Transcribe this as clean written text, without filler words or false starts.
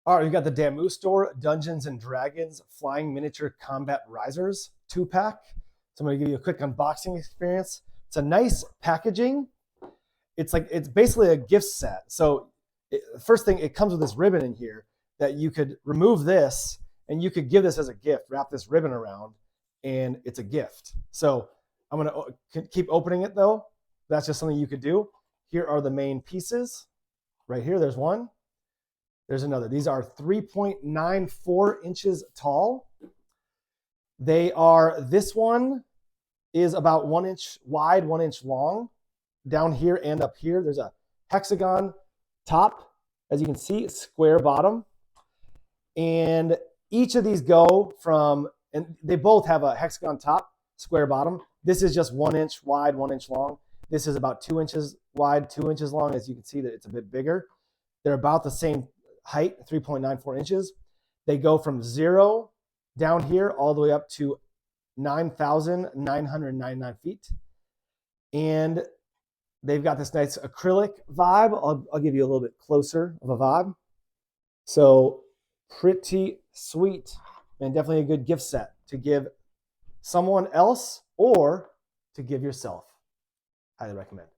All right, we got the Damu Store Dungeons and Dragons Flying Miniature Combat Risers 2-pack. So I'm going to give you a quick unboxing experience. It's a nice packaging. It's basically a gift set. So first thing, it comes with this ribbon in here that you could remove this and you could give this as a gift, wrap this ribbon around, and it's a gift. So I'm going to keep opening it though. That's just something you could do. Here are the main pieces. Right here, there's one. There's another. These are 3.94 inches tall. This one is about 1 inch wide, 1 inch long. Down here and up here, there's a hexagon top. As you can see, square bottom. And each of these go from, and they both have a hexagon top, square bottom. This is just 1 inch wide, 1 inch long. This is about 2 inches wide, 2 inches long. As you can see that it's a bit bigger. They're about the same height, 3.94 inches. They go from 0 down here all the way up to 9,999 feet. And they've got this nice acrylic vibe. I'll give you a little bit closer of a vibe. So pretty sweet, and definitely a good gift set to give someone else or to give yourself. Highly recommend.